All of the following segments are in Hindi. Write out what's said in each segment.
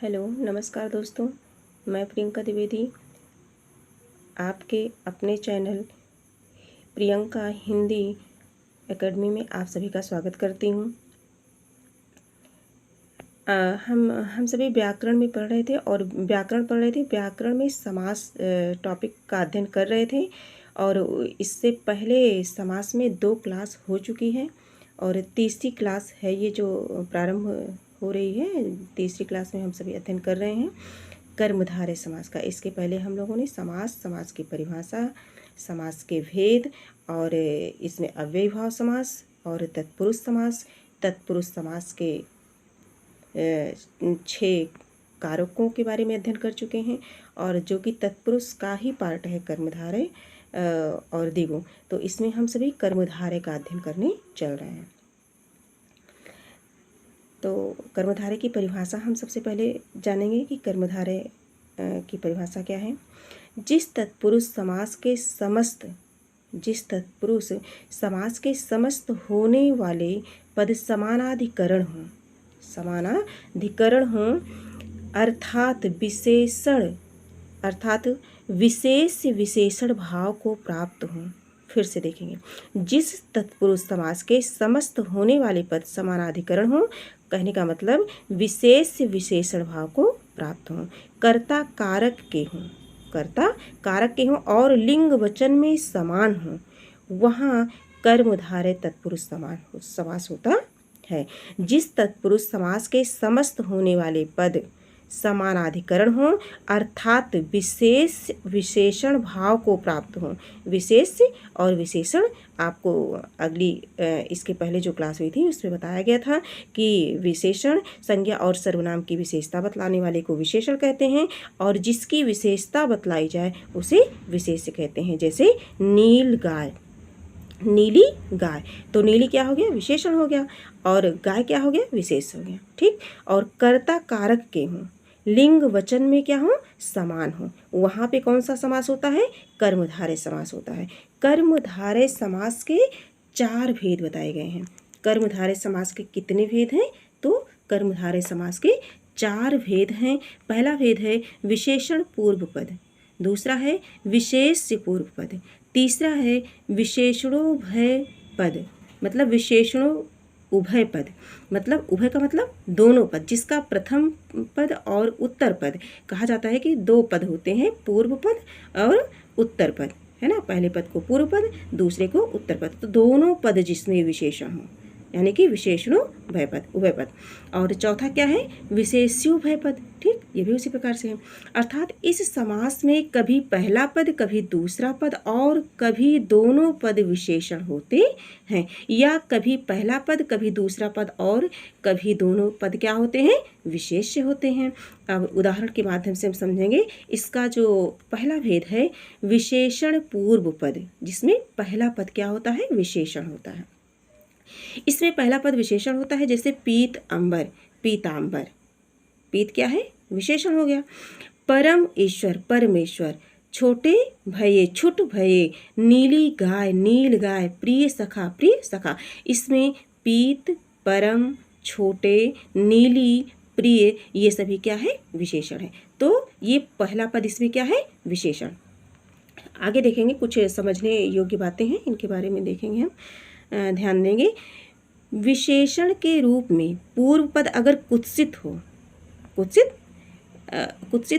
हेलो नमस्कार दोस्तों, मैं प्रियंका द्विवेदी आपके अपने चैनल प्रियंका हिंदी एकेडमी में आप सभी का स्वागत करती हूँ। हम सभी व्याकरण में पढ़ रहे थे और व्याकरण में समास टॉपिक का अध्ययन कर रहे थे और इससे पहले समास में 2 क्लास हो चुकी है और तीसरी क्लास है ये जो प्रारंभ हो रही है। तीसरी क्लास में हम सभी अध्ययन कर रहे हैं कर्मधारय समास का। इसके पहले हम लोगों ने समास की परिभाषा, समास के भेद और इसमें अव्ययीभाव समास और तत्पुरुष समास के 6 कारकों के बारे में अध्ययन कर चुके हैं और जो कि तत्पुरुष का ही पार्ट है कर्मधारय और द्विगु। तो इसमें हम सभी कर्मधारय का अध्ययन करने चल रहे हैं। तो कर्मधारय की परिभाषा हम सबसे पहले जानेंगे कि कर्मधारय की परिभाषा क्या है। जिस तत्पुरुष समास के समस्त होने वाले पद समानाधिकरण हों अर्थात विशेषण भाव को प्राप्त हों। फिर से देखेंगे, जिस तत्पुरुष समास के समस्त होने वाले पद समानाधिकरण हों, कहने का मतलब विशेषण भाव को प्राप्त हों, कर्ता कारक के हों और लिंग वचन में समान हों, वहाँ कर्मधारय तत्पुरुष समास होता है। जिस तत्पुरुष समास के समस्त होने वाले पद समानाधिकरण हों अर्थात विशेषण भाव को प्राप्त हों। विशेष और विशेषण आपको अगली इसके पहले जो क्लास हुई थी उसमें बताया गया था कि विशेषण संज्ञा और सर्वनाम की विशेषता बतलाने वाले को विशेषण कहते हैं और जिसकी विशेषता बतलाई जाए उसे विशेष्य कहते हैं। जैसे नीली गाय, तो नीली क्या हो गया, विशेषण हो गया, और गाय क्या हो गया, विशेष हो गया। ठीक। और कर्ता कारक के हों, लिंग वचन में क्या हो, समान हो, वहाँ पे कौन सा समास होता है, कर्मधारय समास होता है। कर्मधारय समास के 4 भेद बताए गए हैं। कर्मधारय समास के कितने भेद हैं, तो कर्मधारय समास के 4 भेद हैं। पहला भेद है विशेषण पूर्व पद, दूसरा है विशेष्य पूर्व पद, तीसरा है विशेषणोभय पद, मतलब विशेषणों उभय पद, मतलब उभय का मतलब दोनों पद, जिसका प्रथम पद और उत्तर पद कहा जाता है कि 2 पद होते हैं, पूर्व पद और उत्तर पद, है ना। पहले पद को पूर्व पद, दूसरे को उत्तर पद, तो दोनों पद जिसमें विशेषण हो यानी कि विशेषणोभय पद, उभय पद। और चौथा क्या है, विशेष्योभय पद। ठीक, ये भी उसी प्रकार से है। अर्थात इस समास में कभी पहला पद, कभी दूसरा पद और कभी दोनों पद विशेषण होते हैं, या कभी पहला पद, कभी दूसरा पद और कभी दोनों पद क्या होते हैं, विशेष्य होते हैं। अब उदाहरण के माध्यम से हम समझेंगे। इसका जो पहला भेद है विशेषण पूर्व पद, जिसमें पहला पद क्या होता है, विशेषण होता है। इसमें पहला पद विशेषण होता है, जैसे पीत अंबर, पीतांबर, पीत क्या है, विशेषण हो गया। परम ईश्वर, परमेश्वर, छोटे भये, छुट भये, नीली गाय, नील गाय, प्रिय सखा, प्रिय सखा, इसमें पीत, परम, छोटे, नीली, प्रिय, ये सभी क्या है, विशेषण है। तो ये पहला पद इसमें क्या है, विशेषण। आगे देखेंगे, कुछ समझने योग्य बातें हैं, इनके बारे में देखेंगे हम, ध्यान देंगे। विशेषण के रूप में पूर्व पद अगर कुत्सित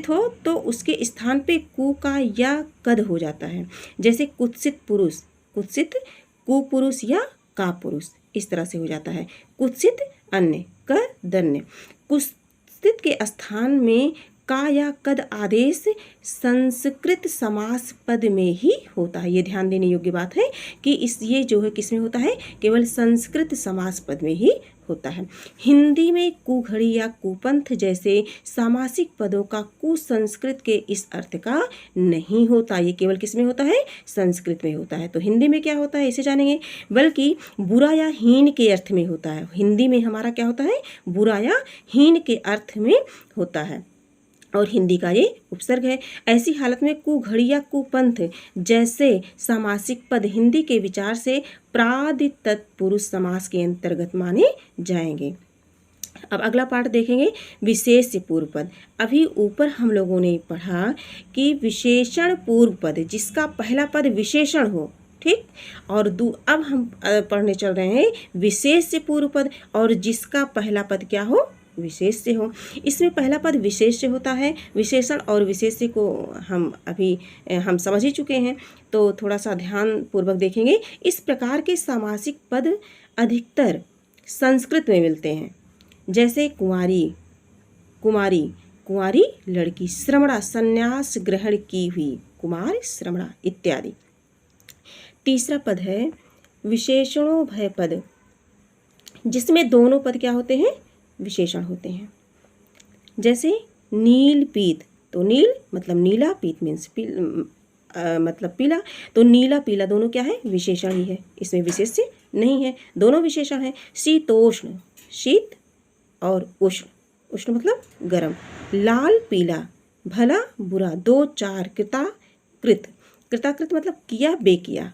हो तो उसके स्थान पे कु का या कद हो जाता है। जैसे कुत्सित पुरुष, कुत्सित कुपुरुष या कापुरुष, इस तरह से हो जाता है। कुत्सित अन्य, क दन्य। कुत्सित के स्थान में का या कद आदेश संस्कृत समास पद में ही होता है। ये ध्यान देने योग्य बात है कि ये जो है किसमें होता है, केवल संस्कृत समास पद में ही होता है। हिंदी में कुघड़ी या कुपंथ जैसे सामासिक पदों का कुसंस्कृत के इस अर्थ का नहीं होता, ये केवल किसमें होता है, संस्कृत में होता है। तो हिंदी में क्या होता है इसे जानेंगे, बल्कि बुरा या हीन के अर्थ में होता है। हिंदी में हमारा क्या होता है, बुरा या हीन के अर्थ में होता है और हिंदी का ये उपसर्ग है। ऐसी हालत में कुघड़ी या कुपंथ जैसे सामासिक पद हिंदी के विचार से प्रादि तत्पुरुष समास के अंतर्गत माने जाएंगे। अब अगला पार्ट देखेंगे विशेष्य पूर्व पद। अभी ऊपर हम लोगों ने पढ़ा कि विशेषण पूर्व पद जिसका पहला पद विशेषण हो, ठीक, और अब हम पढ़ने चल रहे हैं विशेष्य पूर्व पद और जिसका पहला पद क्या हो, विशेष्य हो। इसमें पहला पद विशेष्य होता है। विशेषण और विशेष्य को हम समझ ही चुके हैं, तो थोड़ा सा ध्यान पूर्वक देखेंगे। इस प्रकार के सामासिक पद अधिकतर संस्कृत में मिलते हैं, जैसे कुंवारी, कुमारी, कुंवारी लड़की, श्रमणा संन्यास ग्रहण की हुई, कुमार श्रमणा इत्यादि। तीसरा पद है विशेषणोभय पद, जिसमें दोनों पद क्या होते हैं, विशेषण होते हैं। जैसे नील पीत, तो नील मतलब नीला, पीत मीन्स मतलब पीला, तो नीला पीला दोनों क्या है, विशेषण ही है, इसमें विशेष्य नहीं है, दोनों विशेषण है। शीतोष्ण, शीत और उष्ण, उष्ण मतलब गरम। लाल पीला, भला बुरा, दो चार, कृताकृत, कृताकृत मतलब किया बेकिया,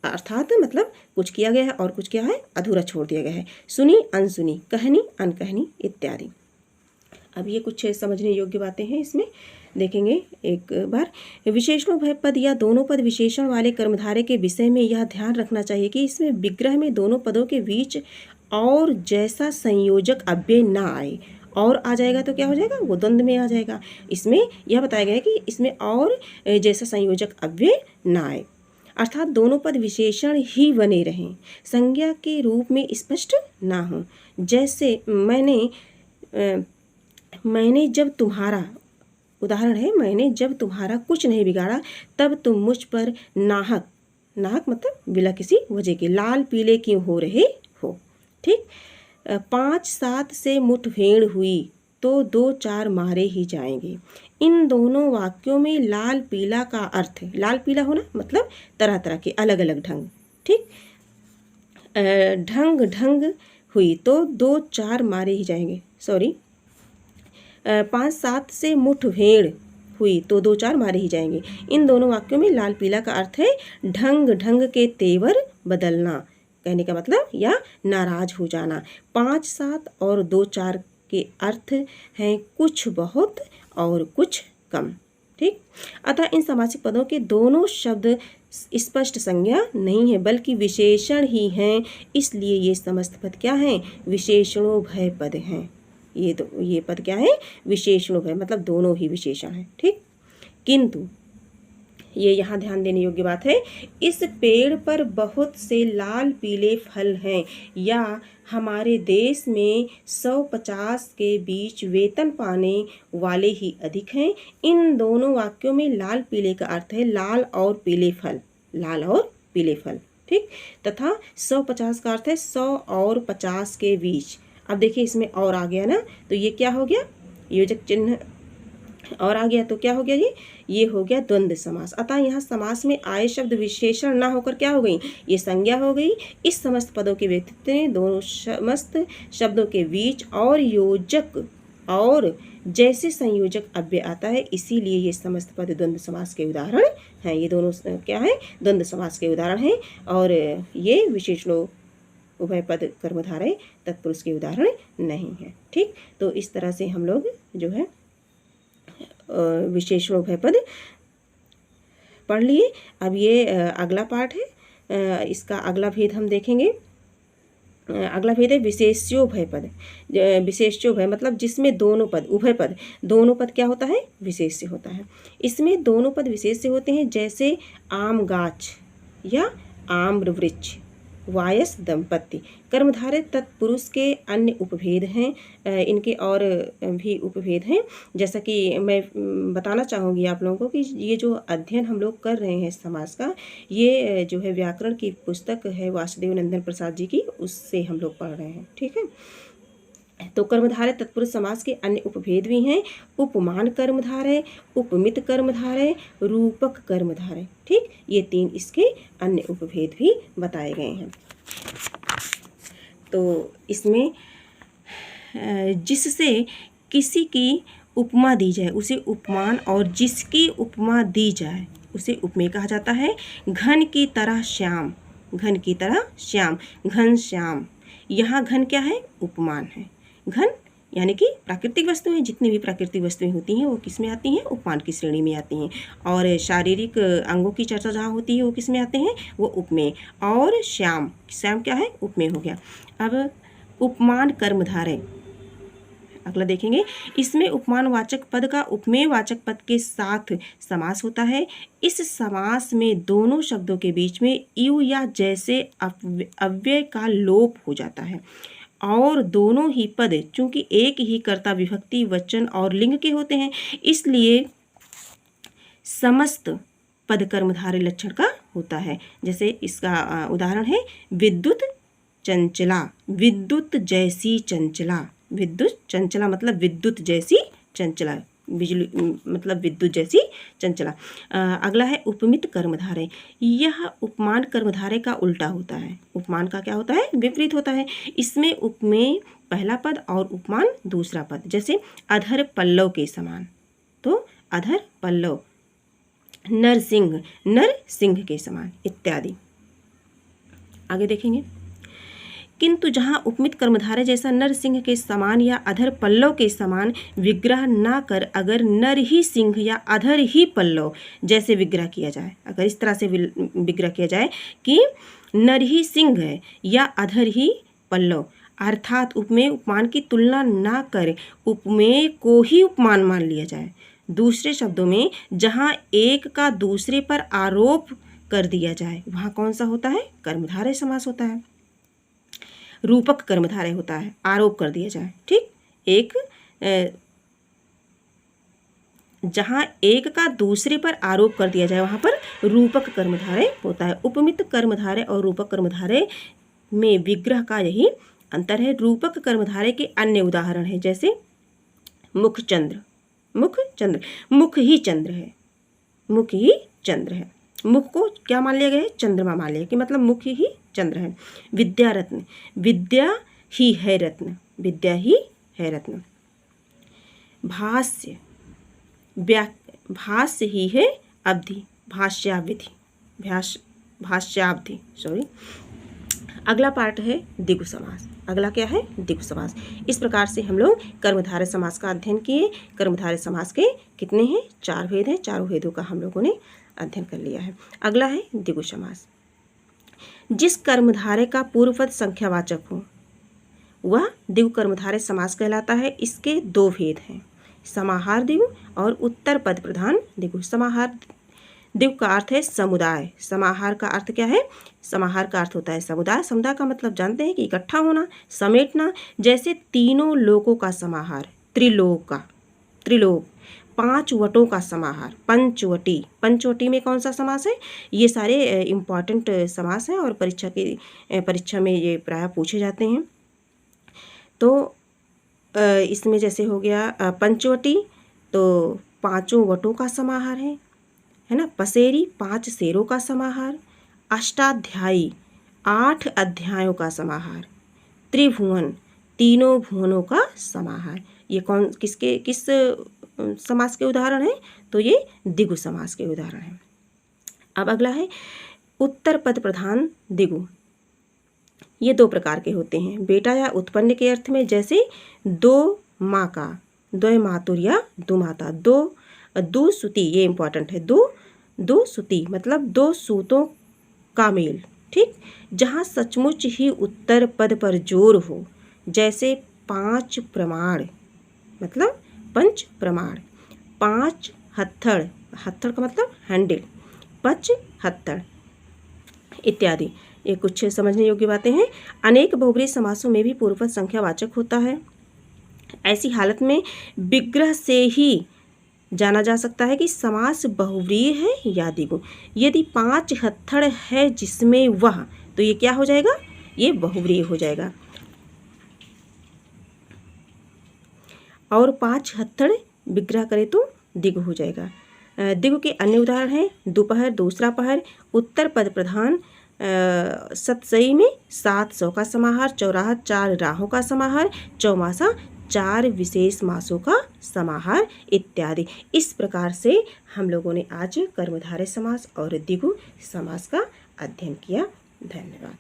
अर्थात मतलब कुछ किया गया है और कुछ क्या है, अधूरा छोड़ दिया गया है। सुनी अनसुनी, कहनी अनकहनी इत्यादि। अब ये कुछ समझने योग्य बातें हैं, इसमें देखेंगे एक बार। विशेषणोभय पद या दोनों पद विशेषण वाले कर्मधारय के विषय में यह ध्यान रखना चाहिए कि इसमें विग्रह में दोनों पदों के बीच और जैसा संयोजक अव्यय ना आए। और आ जाएगा तो क्या हो जाएगा, वो द्वंद्व में आ जाएगा। इसमें यह बताया गया है कि इसमें और जैसा संयोजक अव्यय ना आए, अर्थात दोनों पद विशेषण ही बने रहें, संज्ञा के रूप में स्पष्ट ना हो। जैसे मैंने जब तुम्हारा, उदाहरण है, मैंने जब तुम्हारा कुछ नहीं बिगाड़ा तब तुम मुझ पर नाहक, नाहक मतलब बिला किसी वजह के लाल पीले क्यों हो रहे हो, ठीक। 5-7 से मुठभेड़ हुई तो 2-4 मारे ही जाएंगे। इन दोनों वाक्यों में लाल पीला का अर्थ, लाल पीला होना मतलब तरह तरह के अलग अलग ढंग, ठीक। ढंग ढंग हुई तो 2-4 मारे ही जाएंगे, 5-7 से मुठभेड़ हुई तो 2-4 मारे ही जाएंगे। इन दोनों वाक्यों में लाल पीला का अर्थ है ढंग ढंग के तेवर बदलना, कहने का मतलब या नाराज हो जाना। 5-7 और 2-4 के अर्थ हैं कुछ बहुत और कुछ कम, ठीक। अतः इन समासिक पदों के दोनों शब्द स्पष्ट संज्ञा नहीं है बल्कि विशेषण ही हैं, इसलिए ये समस्त पद क्या हैं, विशेषणोभय पद हैं। ये पद क्या है, विशेषणोभय मतलब दोनों ही विशेषण हैं, ठीक। किंतु ये यहाँ ध्यान देने योग्य बात है, इस पेड़ पर बहुत से लाल पीले फल हैं या हमारे देश में 150 के बीच वेतन पाने वाले ही अधिक हैं। इन दोनों वाक्यों में लाल पीले का अर्थ है लाल और पीले फल, लाल और पीले फल, ठीक। तथा 150 का अर्थ है 100 और 50 के बीच। अब देखिए इसमें और आ गया ना, तो ये क्या हो गया, योजक चिन्ह और आ गया तो क्या हो गया, ये हो गया द्वंद्व समास। अतः यहाँ समास में आए शब्द विशेषण ना होकर क्या हो गई, ये संज्ञा हो गई। इस समस्त पदों के व्यक्तित्व ने दोनों समस्त शब्दों के बीच और योजक और जैसे संयोजक अव्यय आता है, इसीलिए ये समस्त पद द्वंद्व समास के उदाहरण हैं। ये दोनों क्या है, द्वंद्व समास के उदाहरण हैं और ये विशेषणों उभय पद कर्मधारय तत्पुरुष के उदाहरण नहीं है, ठीक। तो इस तरह से हम लोग जो है विशेषणोभय पद पढ़ लिए। अब ये अगला पार्ट है, इसका अगला भेद हम देखेंगे। अगला भेद है विशेष्योभय पद। विशेष्योभय मतलब जिसमें दोनों पद, उभय पद दोनों पद क्या होता है, विशेष्य होता है। इसमें दोनों पद विशेष्य होते हैं, जैसे आम गाछ या आम्र वृक्ष, वायस दंपत्ति। कर्मधारय तत्पुरुष के अन्य उपभेद हैं, इनके और भी उपभेद हैं, जैसा कि मैं बताना चाहूँगी आप लोगों को कि ये जो अध्ययन हम लोग कर रहे हैं समास का, ये जो है व्याकरण की पुस्तक है वासुदेव नंदन प्रसाद जी की, उससे हम लोग पढ़ रहे हैं, ठीक है। तो कर्मधारय तत्पुरुष समास के अन्य उपभेद भी हैं, उपमान कर्मधारय, उपमित कर्मधारय, रूपक कर्मधारय, ठीक। ये 3 इसके अन्य उपभेद भी बताए गए हैं। तो इसमें जिससे किसी की उपमा दी जाए उसे उपमान और जिसकी उपमा दी जाए उसे उपमेय कहा जाता है। घन की तरह श्याम, घन की तरह श्याम, घन श्याम, यहाँ घन क्या है, उपमान है। घन यानी कि प्राकृतिक वस्तुएं, जितनी भी प्राकृतिक वस्तुएं होती हैं वो किस में आती हैं? उपमान की श्रेणी में आती हैं। और शारीरिक अंगों की चर्चा जहाँ होती है वो किस में आते हैं? वो उपमेय। और श्याम, श्याम क्या है? उपमेय हो गया। अब उपमान कर्मधारय, अगला देखेंगे। इसमें उपमानवाचक पद का उपमेय वाचक पद के साथ समास होता है। इस समास में दोनों शब्दों के बीच में यू या जैसे अव्यय का लोप हो जाता है और दोनों ही पद चूंकि एक ही कर्ता विभक्ति वचन और लिंग के होते हैं, इसलिए समस्त पद कर्मधारय लक्षण का होता है। जैसे इसका उदाहरण है विद्युत चंचला, विद्युत जैसी चंचला। विद्युत चंचला मतलब विद्युत जैसी चंचला, बिजली मतलब विद्युत जैसी चंचला। अगला है उपमित कर्मधारय। यह उपमान कर्मधारय का उल्टा होता है। उपमान का क्या होता है? विपरीत होता है। इसमें उपमेय पहला पद और उपमान दूसरा पद। जैसे अधर पल्लव के समान, तो अधर पल्लव, नरसिंह, नर सिंह के समान इत्यादि। आगे देखेंगे। किंतु जहाँ उपमित कर्मधारय जैसा नर सिंह के समान या अधर पल्लव के समान विग्रह ना कर अगर नर ही सिंह या अधर ही पल्लव जैसे विग्रह किया जाए, अगर इस तरह से विग्रह किया जाए कि नर ही सिंह है या अधर ही पल्लव, अर्थात उपमेय उपमान की तुलना ना कर उपमेय को ही उपमान मान लिया जाए। दूसरे शब्दों में जहाँ एक का दूसरे पर आरोप कर दिया जाए वहाँ कौन सा होता है? कर्मधारय समास होता है। रूपक कर्मधारय होता है, आरोप कर दिया जाए। ठीक, एक जहाँ एक का दूसरे पर आरोप कर दिया जाए वहाँ पर रूपक कर्मधारय होता है। उपमित कर्मधारय और रूपक कर्मधारय में विग्रह का यही अंतर है। रूपक कर्मधारय के अन्य उदाहरण है जैसे मुखचंद्र, मुखचंद्र, मुख ही चंद्र है, मुख ही चंद्र है। मुख को क्या मान लिया गया है? चंद्रमा मान लिया कि मतलब मुख ही चंद्र है। विद्या रत्न, विद्या ही है रत्न, विद्या ही है रत्न। भाष्य, भाष्य ही है अवधि, भाष्यावधि, भाष्यावधि सॉरी। अगला पार्ट है द्विगु समास। अगला क्या है? द्विगु समास। इस प्रकार से हम लोग कर्मधारय समास का अध्ययन किए। कर्मधारय समास के कितने हैं? 4 भेद हैं। चारों भेदों का हम लोगों ने अध्ययन कर लिया है। अगला है द्विगु समास। जिस कर्मधारय का पूर्व पद संख्यावाचक हो वह द्विगु कर्मधारय समास कहलाता है। इसके 2 भेद हैं, समाहार द्विगु और उत्तर पद प्रधान द्विगु। समाहार द्विगु का अर्थ है समुदाय, समाहार का अर्थ क्या है? समाहार का अर्थ होता है समुदाय। समुदाय का मतलब जानते हैं कि इकट्ठा होना, समेटना। जैसे तीनों लोकों का समाहार, त्रिलोक का, त्रिलोक। 5 वटों का समाहार, पंचवटी। पंचवटी में कौन सा समास है? ये सारे इम्पॉर्टेंट समास हैं और परीक्षा में ये प्रायः पूछे जाते हैं। तो इसमें जैसे हो गया पंचवटी तो 5 वटों का समाहार है ना। पसेरी 5 शेरों का समाहार। अष्टाध्यायी 8 अध्यायों का समाहार। त्रिभुवन 3 भुवनों का समाहार। ये किस समास के उदाहरण हैं? तो ये द्विगु समास के उदाहरण हैं। अब अगला है उत्तर पद प्रधान द्विगु। ये 2 प्रकार के होते हैं, बेटा या उत्पन्न के अर्थ में। जैसे 2 माँ का, 2 मातुर या दुमाता। 2 सुती, ये इंपॉर्टेंट है। 2 सुती मतलब 2 सूतों का मेल। ठीक, जहाँ सचमुच ही उत्तर पद पर जोर हो। जैसे 5 प्रमाण मतलब पंच प्रमाण। 5 हत्थड़, हत्थड़ का मतलब हैंडल, 5 हत्थड़ इत्यादि। ये कुछ समझने योग्य बातें हैं। अनेक बहुब्रीहि समासों में भी पूर्व पद संख्यावाचक होता है। ऐसी हालत में विग्रह से ही जाना जा सकता है कि समास बहुव्रीहि है या द्विगु। यदि 5 हत्थड़ है जिसमें वह, तो ये क्या हो जाएगा? ये बहुव्रीहि हो जाएगा। और 5 हत्थड़ विग्रह करे तो द्विगु हो जाएगा। द्विगु के अन्य उदाहरण हैं दोपहर, दूसरा पहर, उत्तर पद प्रधान, सतसई में 700 का समाहार, चौराहा 4 राहों का समाहार, चौमासा 4 विशेष मासों का समाहार इत्यादि। इस प्रकार से हम लोगों ने आज कर्मधारय समास और द्विगु समास का अध्ययन किया। धन्यवाद।